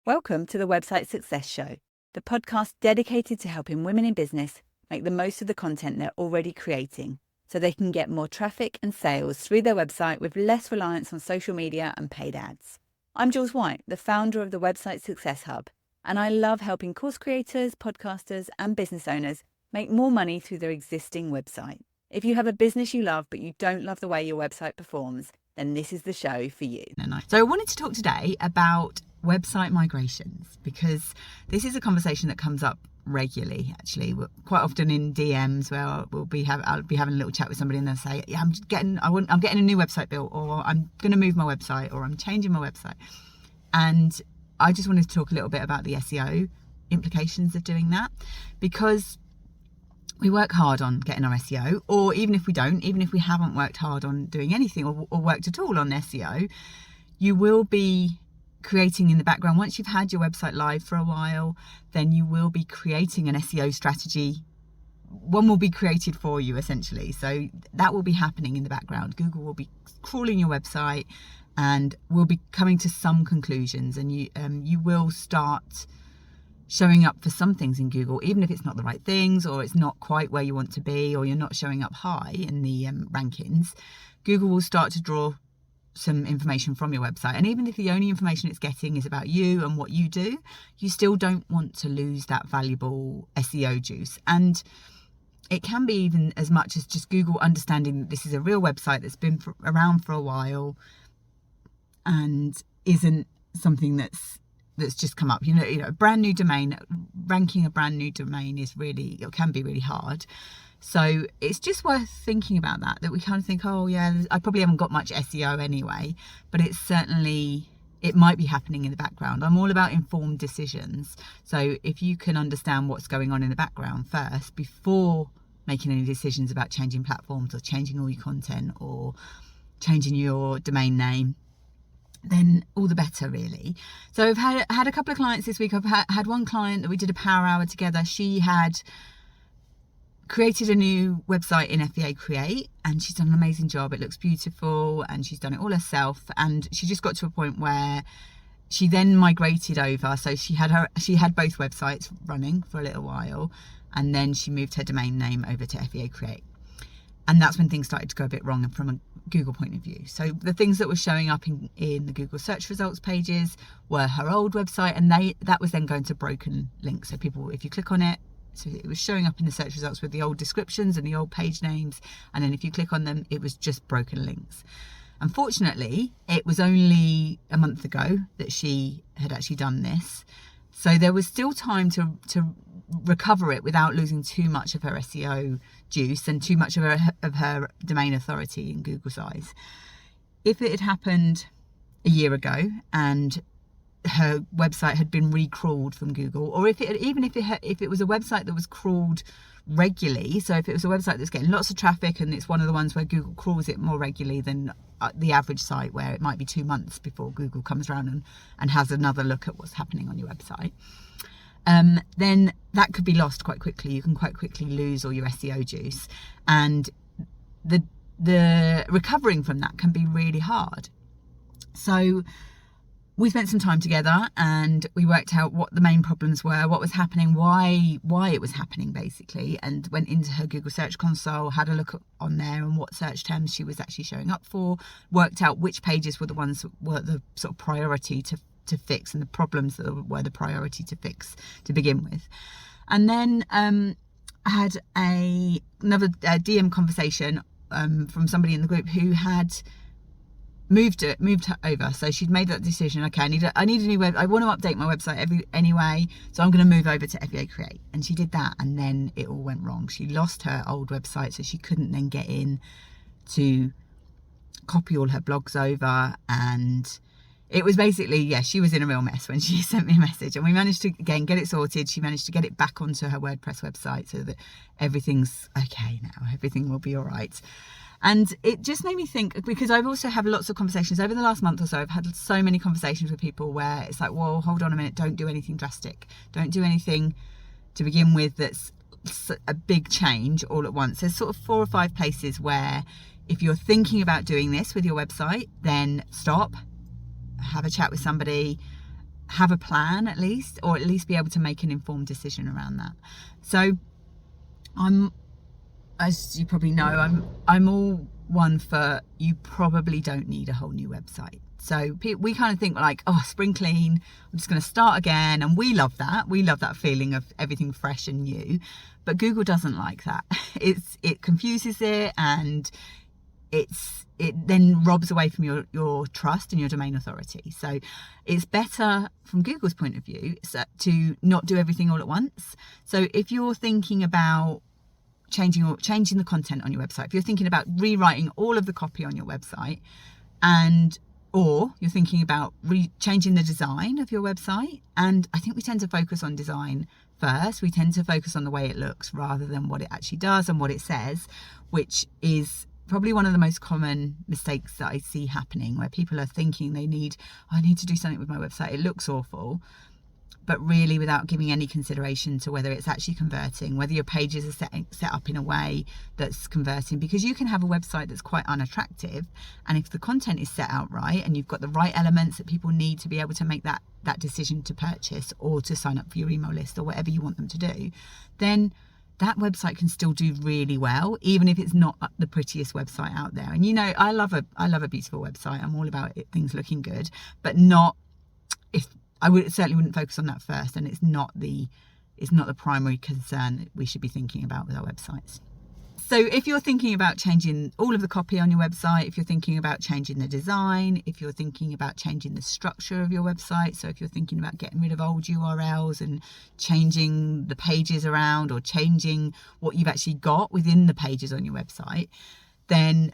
Welcome to the Website Success Show, the podcast dedicated to helping women in business make the most of the content they're already creating so they can get more traffic and sales through their website with less reliance on social media and paid ads. I'm Jules White, the founder of the Website Success Hub, and I love helping course creators, podcasters, and business owners make more money through their existing website. If you have a business you love but you don't love the way your website performs, then this is the show for you. So I wanted to talk today about website migrations, because this is a conversation that comes up regularly, actually, quite often in DMs, where I'll be having a little chat with somebody and they'll say, yeah, I'm getting a new website built, or I'm going to move my website, or I'm changing my website. And I just wanted to talk a little bit about the SEO implications of doing that, because we work hard on getting our SEO, or even if we haven't worked hard on doing anything or worked at all on SEO, you will be creating in the background. Once you've had your website live for a while, then you will be creating an SEO strategy. One will be created for you, essentially. So that will be happening in the background. Google will be crawling your website and will be coming to some conclusions, and you will start showing up for some things in Google, even if it's not the right things, or it's not quite where you want to be, or you're not showing up high in the rankings. Google will start to draw some information from your website, and even if the only information it's getting is about you and what you do, you still don't want to lose that valuable SEO juice. And it can be even as much as just Google understanding that this is a real website that's been around for a while and isn't something that's just come up. You know, a brand new domain, ranking a brand new domain it can be really hard. So it's just worth thinking about that we kind of think, oh yeah, I probably haven't got much SEO anyway, but it might be happening in the background. I'm all about informed decisions. So if you can understand what's going on in the background first before making any decisions about changing platforms or changing all your content or changing your domain name, then all the better, really. So I've had a couple of clients this week. I've had one client that we did a power hour together. She had created a new website in FBA Create, and she's done an amazing job. It looks beautiful, and she's done it all herself. And she just got to a point where she then migrated over. So she had both websites running for a little while, and then she moved her domain name over to FBA Create. And that's when things started to go a bit wrong from a Google point of view. So the things that were showing up in the Google search results pages were her old website, and that was then going to broken links. So people, if you click on it, so it was showing up in the search results with the old descriptions and the old page names, and then if you click on them, it was just broken links. Unfortunately, it was only a month ago that she had actually done this, so there was still time to recover it without losing too much of her SEO juice and too much of her domain authority in Google's eyes. If it had happened a year ago and her website had been recrawled from Google, or if it was a website that was crawled regularly, so if it was a website that's getting lots of traffic and it's one of the ones where Google crawls it more regularly than the average site, where it might be 2 months before Google comes around and has another look at what's happening on your website, then that could be lost quite quickly. You can quite quickly lose all your SEO juice, and the recovering from that can be really hard. So we spent some time together and we worked out what the main problems were, what was happening, why it was happening, basically, and went into her Google Search Console, had a look on there and what search terms she was actually showing up for, worked out which pages were the ones that were the sort of priority to fix, and the problems that were the priority to fix to begin with. And then had another DM conversation from somebody in the group who had moved her over. So she'd made that decision. Okay, I need a new web. I want to update my website anyway, so I'm going to move over to FBA Create. And she did that, and then it all went wrong. She lost her old website, so she couldn't then get in to copy all her blogs over, and it was basically, she was in a real mess when she sent me a message, and we managed to, again, get it sorted. She managed to get it back onto her WordPress website so that everything's okay now. Everything will be all right. And it just made me think, because I've also had lots of conversations over the last month or so. I've had so many conversations with people where it's like, well, hold on a minute, don't do anything drastic. Don't do anything to begin with that's a big change all at once. There's sort of 4 or 5 places where if you're thinking about doing this with your website, then stop, have a chat with somebody, have a plan at least, or at least be able to make an informed decision around that. So as you probably know, I'm all one for, you probably don't need a whole new website. So we kind of think like, oh, spring clean, I'm just going to start again. And we love that. We love that feeling of everything fresh and new. But Google doesn't like that. It confuses it, and it then robs away from your trust and your domain authority. So it's better from Google's point of view to not do everything all at once. So if you're thinking about changing the content on your website, if you're thinking about rewriting all of the copy on your website, or you're thinking about changing the design of your website, and I think we tend to focus on design first. We tend to focus on the way it looks rather than what it actually does and what it says, which is probably one of the most common mistakes that I see happening, where people are thinking I need to do something with my website, it looks awful, but really without giving any consideration to whether it's actually converting, whether your pages are set up in a way that's converting. Because you can have a website that's quite unattractive, and if the content is set out right and you've got the right elements that people need to be able to make that decision to purchase or to sign up for your email list or whatever you want them to do, then that website can still do really well, even if it's not the prettiest website out there. And I love a beautiful website. I'm all about things looking good, but not if I certainly wouldn't focus on that first, and it's not the primary concern that we should be thinking about with our websites. So if you're thinking about changing all of the copy on your website, if you're thinking about changing the design, if you're thinking about changing the structure of your website, so if you're thinking about getting rid of old URLs and changing the pages around, or changing what you've actually got within the pages on your website, then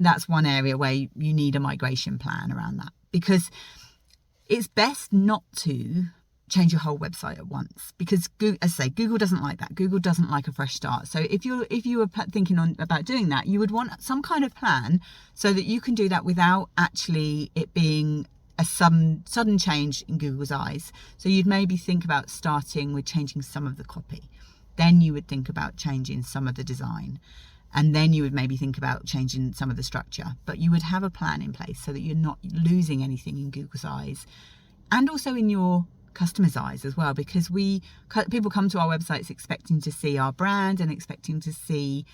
that's one area where you need a migration plan around that, because it's best not to change your whole website at once, because as I say, Google doesn't like that. Google doesn't like a fresh start. So if you were thinking about doing that, you would want some kind of plan so that you can do that without actually it being a sudden change in Google's eyes. So you'd maybe think about starting with changing some of the copy. Then you would think about changing some of the design. And then you would maybe think about changing some of the structure. But you would have a plan in place so that you're not losing anything in Google's eyes, and also in your customers' eyes as well, because people come to our websites expecting to see our brand and expecting to see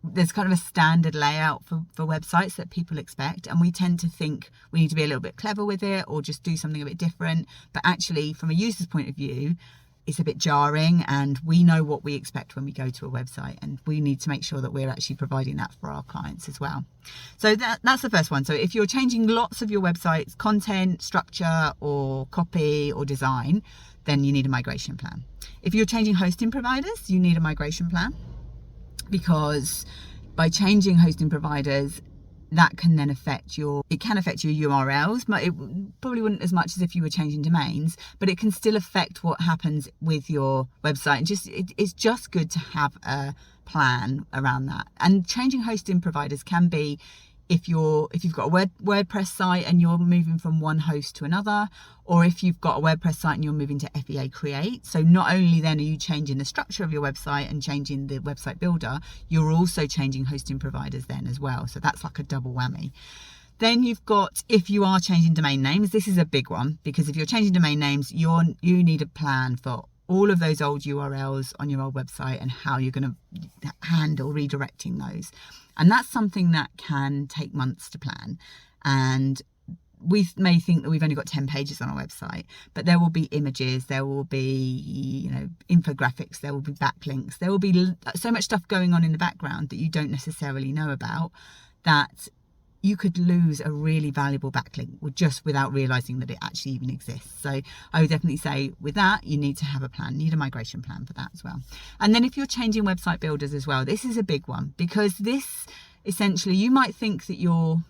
there's kind of a standard layout for websites that people expect, and we tend to think we need to be a little bit clever with it or just do something a bit different. But actually, from a user's point of view, it's a bit jarring, and we know what we expect when we go to a website, and we need to make sure that we're actually providing that for our clients as well. So that's the first one. So if you're changing lots of your website's content, structure, or copy or design, then you need a migration plan. If you're changing hosting providers, you need a migration plan, because by changing hosting providers, that can then affect your URLs, but it probably wouldn't as much as if you were changing domains, but it can still affect what happens with your website. It's just good to have a plan around that. And changing hosting providers can be if you've got a WordPress site and you're moving from one host to another, or if you've got a WordPress site and you're moving to FEA Create. So not only then are you changing the structure of your website and changing the website builder, you're also changing hosting providers then as well. So that's like a double whammy. Then you've got, if you are changing domain names, this is a big one, because if you're changing domain names, you need a plan for all of those old URLs on your old website and how you're going to handle redirecting those. And that's something that can take months to plan. And we may think that we've only got 10 pages on our website, but there will be images, there will be, infographics, there will be backlinks, there will be so much stuff going on in the background that you don't necessarily know about, that you could lose a really valuable backlink just without realizing that it actually even exists. So I would definitely say with that, you need to have a plan, need a migration plan for that as well. And then if you're changing website builders as well, this is a big one, because this essentially, you might think that you're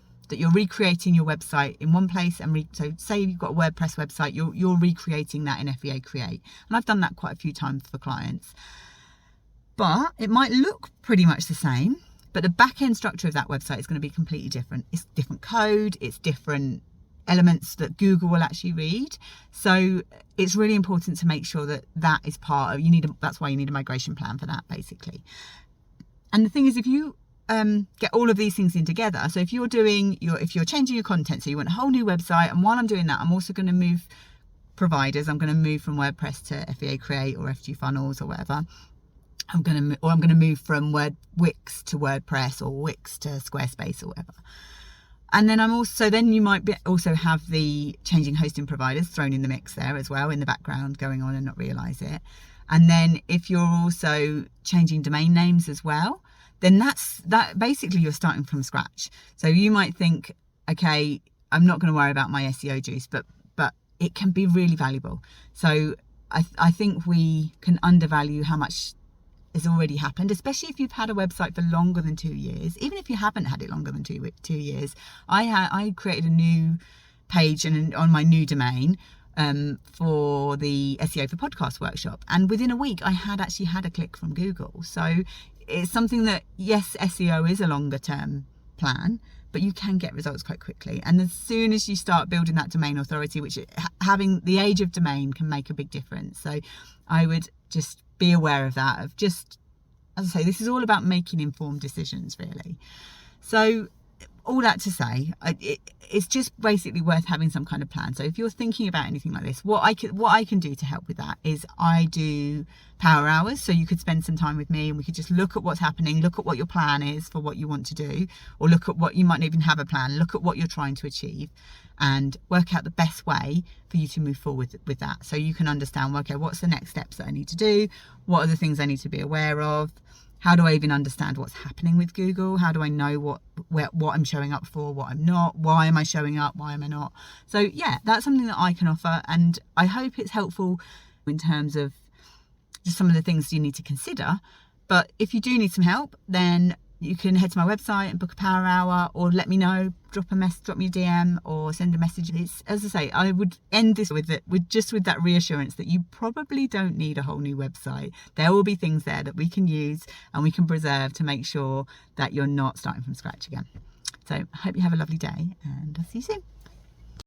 recreating your website in one place, and so say you've got a WordPress website, you're recreating that in FEA Create. And I've done that quite a few times for clients. But it might look pretty much the same, but the back-end structure of that website is going to be completely different. It's different code, it's different elements that Google will actually read. So it's really important to make sure that is part of, that's why you need a migration plan for that, basically. And the thing is, if you get all of these things in together. So if you're changing your content, so you want a whole new website, and while I'm doing that, I'm also going to move providers. I'm going to move from WordPress to FBA Create or FG Funnels or whatever. I'm going to move from Wix to WordPress or Wix to Squarespace or whatever. And then then you might also have the changing hosting providers thrown in the mix there as well in the background going on and not realize it. And then if you're also changing domain names as well, then that basically you're starting from scratch. So you might think, okay, I'm not going to worry about my SEO juice, but it can be really valuable. So I think we can undervalue how much has already happened, especially if you've had a website for longer than 2 years. Even if you haven't had it longer than 2 years, I created a new page on my new domain for the SEO for podcast workshop, and within a week I had actually had a click from Google. So it's something that, yes, SEO is a longer term plan, but you can get results quite quickly. And as soon as you start building that domain authority, which having the age of domain can make a big difference. So I would just be aware of that, of just, as I say, this is all about making informed decisions, really. So all that to say, it's just basically worth having some kind of plan. So if you're thinking about anything like this, what I can do to help with that is I do power hours. So you could spend some time with me and we could just look at what's happening, look at what your plan is for what you want to do, or look at what you might not even have a plan, look at what you're trying to achieve and work out the best way for you to move forward with that. So you can understand, okay, what's the next steps that I need to do? What are the things I need to be aware of? How do I even understand what's happening with Google? How do I know what I'm showing up for, what I'm not? Why am I showing up? Why am I not? So yeah, that's something that I can offer, and I hope it's helpful in terms of just some of the things you need to consider. But if you do need some help, then you can head to my website and book a power hour, or let me know, drop me a DM or send a message. It's, as I say, I would end this with that reassurance that you probably don't need a whole new website. There will be things there that we can use and we can preserve to make sure that you're not starting from scratch again. So I hope you have a lovely day, and I'll see you soon.